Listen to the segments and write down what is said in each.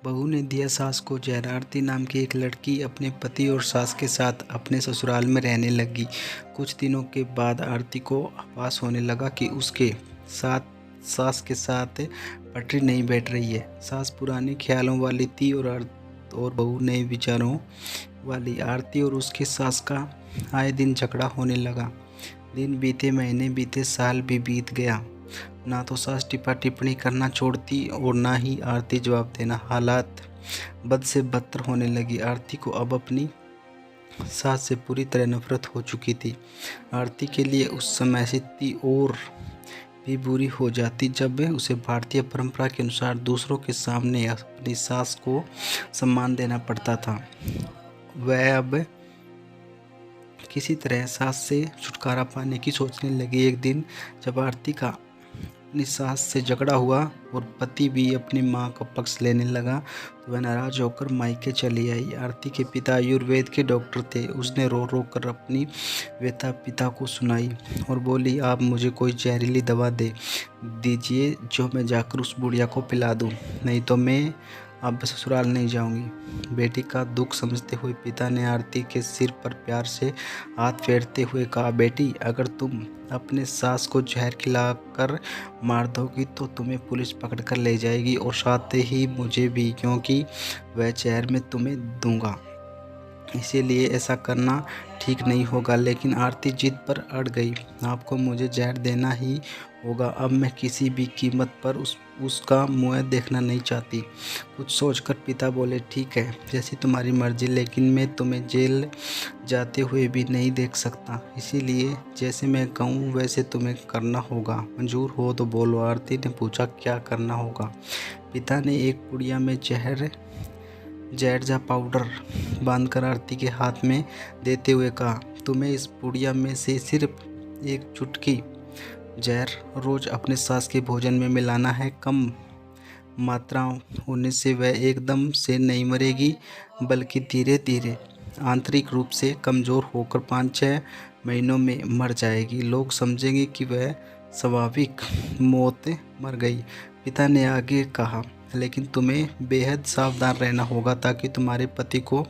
बहू ने दिया सास को जहर। आरती नाम की एक लड़की अपने पति और सास के साथ अपने ससुराल में रहने लगी। कुछ दिनों के बाद आरती को आभास होने लगा कि उसके साथ सास के साथ पटरी नहीं बैठ रही है। सास पुराने ख्यालों वाली थी और बहू नए विचारों वाली। आरती और उसके सास का आए दिन झगड़ा होने लगा। दिन बीते, महीने बीते, साल भी बीत गया। ना तो सास टिप्पा टिप्पणी करना छोड़ती और ना ही आरती जवाब देना। हालात बद से बदतर होने लगी। आरती को अब अपनी सास से पूरी तरह नफरत हो चुकी थी। आरती के लिए उस समय स्थिति और भी बुरी हो जाती जब उसे भारतीय परंपरा के अनुसार दूसरों के सामने अपनी सास को सम्मान देना पड़ता था। वह अब किसी तरह सास से छुटकारा पाने की सोचने लगी। एक दिन जब आरती का अपनी सास से झगड़ा हुआ और पति भी अपनी मां का पक्ष लेने लगा तो वह नाराज होकर मायके चली आई। आरती के पिता आयुर्वेद के डॉक्टर थे। उसने रो रो कर अपनी व्यथा पिता को सुनाई और बोली, आप मुझे कोई जहरीली दवा दे दीजिए जो मैं जाकर उस बुढ़िया को पिला दूं, नहीं तो मैं अब ससुराल नहीं जाऊंगी। बेटी का दुख समझते हुए पिता ने आरती के सिर पर प्यार से हाथ फेरते हुए कहा, बेटी, अगर तुम अपने सास को जहर खिलाकर मार दोगी तो तुम्हें पुलिस पकड़ कर ले जाएगी और साथ ही मुझे भी, क्योंकि वह जहर मैं तुम्हें दूंगा। इसीलिए ऐसा करना ठीक नहीं होगा। लेकिन आरती जिद पर अड़ गई। आपको मुझे जहर देना ही होगा। अब मैं किसी भी कीमत पर उसका मुँह देखना नहीं चाहती। कुछ सोचकर पिता बोले, ठीक है, जैसी तुम्हारी मर्जी, लेकिन मैं तुम्हें जेल जाते हुए भी नहीं देख सकता। इसीलिए जैसे मैं कहूँ वैसे तुम्हें करना होगा। मंजूर हो तो बोलो। आरती ने पूछा, क्या करना होगा? पिता ने एक पुड़िया में जहरजा पाउडर बांधकर आरती के हाथ में देते हुए कहा, तुम्हें इस पुड़िया में से सिर्फ एक चुटकी जहर रोज अपने सास के भोजन में मिलाना है। कम मात्रा होने से वह एकदम से नहीं मरेगी, बल्कि धीरे धीरे आंतरिक रूप से कमज़ोर होकर 5-6 महीनों में मर जाएगी। लोग समझेंगे कि वह स्वाभाविक मौत मर गई। पिता ने आगे कहा, लेकिन तुम्हें बेहद सावधान रहना होगा ताकि तुम्हारे पति को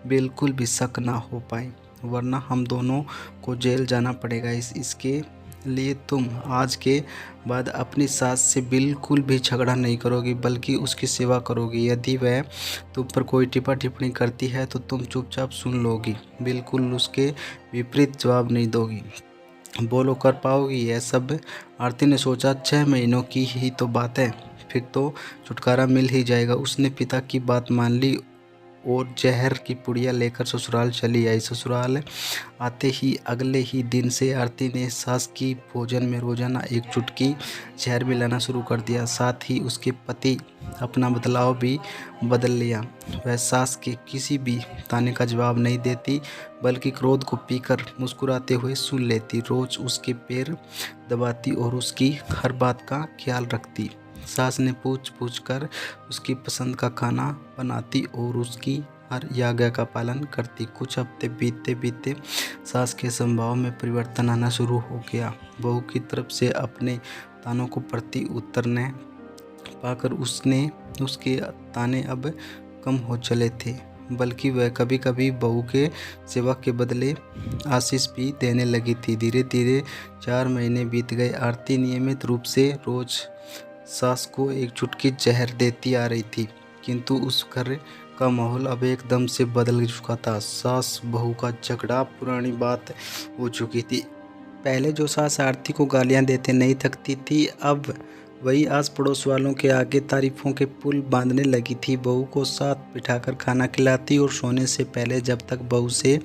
बिल्कुल भी शक ना हो पाए, वरना हम दोनों को जेल जाना पड़ेगा। इसके लिए तुम आज के बाद अपनी सास से बिल्कुल भी झगड़ा नहीं करोगी, बल्कि उसकी सेवा करोगी। यदि वह तुम पर कोई टिप्पा टिप्पणी करती है तो तुम चुपचाप सुन लोगी, बिल्कुल उसके विपरीत जवाब नहीं दोगी। बोलो, कर पाओगी यह सब? आरती ने सोचा, 6 महीनों की ही तो बात है, फिर तो छुटकारा मिल ही जाएगा। उसने पिता की बात मान ली और जहर की पुड़िया लेकर ससुराल चली आई। ससुराल आते ही अगले ही दिन से आरती ने सास की भोजन में रोजाना एक चुटकी जहर मिलाना शुरू कर दिया। साथ ही उसके पति अपना बदलाव भी बदल लिया। वह सास के किसी भी ताने का जवाब नहीं देती, बल्कि क्रोध को पीकर मुस्कुराते हुए सुन लेती। रोज उसके पैर दबाती और उसकी हर बात का ख्याल रखती। सास ने पूछ पूछ कर उसकी पसंद का खाना बनाती और उसकी हर आज्ञा का पालन करती। कुछ हफ्ते बीतते बीतते सास के स्वभाव में परिवर्तन आना शुरू हो गया। बहू की तरफ से अपने तानों को प्रति उत्तर न पाकर उसके ताने अब कम हो चले थे, बल्कि वह कभी कभी बहू के सेवा के बदले आशीष भी देने लगी थी। धीरे धीरे 4 महीने बीत गए। आरती नियमित रूप से रोज सास को एक चुटकी जहर देती आ रही थी, किंतु उस घर का माहौल अब एकदम से बदल चुका था। सास बहू का झगड़ा पुरानी बात हो चुकी थी। पहले जो सास आरती को गालियां देते नहीं थकती थी, अब वही आस पड़ोस वालों के आगे तारीफों के पुल बांधने लगी थी। बहू को साथ बिठाकर खाना खिलाती और सोने से पहले जब तक बहू से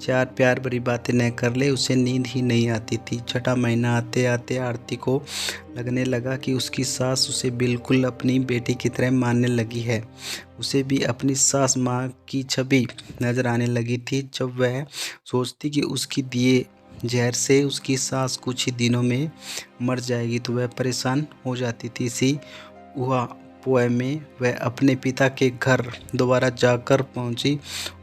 4 प्यार भरी बातें न कर ले उसे नींद ही नहीं आती थी। 6ठा महीना आते आते आरती को लगने लगा कि उसकी सास उसे बिल्कुल अपनी बेटी की तरह मानने लगी है। उसे भी अपनी सास माँ की छवि नजर आने लगी थी। जब वह सोचती कि उसकी दिए जहर से उसकी सास कुछ ही दिनों में मर जाएगी तो वह परेशान हो जाती थी। इसी हुआ पोए में वह अपने पिता के घर दोबारा जाकर पहुंची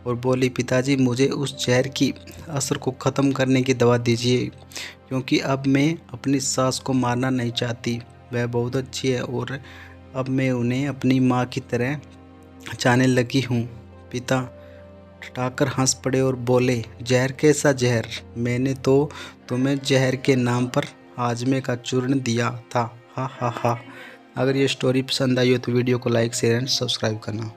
और बोली, पिताजी, मुझे उस जहर की असर को ख़त्म करने की दवा दीजिए, क्योंकि अब मैं अपनी सास को मारना नहीं चाहती। वह बहुत अच्छी है और अब मैं उन्हें अपनी माँ की तरह जाने लगी हूँ। पिता ठठाकर हंस पड़े और बोले, जहर कैसा जहर? मैंने तो तुम्हें जहर के नाम पर हाजमे का चूर्ण दिया था। हा हा हा। अगर ये स्टोरी पसंद आई हो तो वीडियो को लाइक शेयर एंड सब्सक्राइब करना।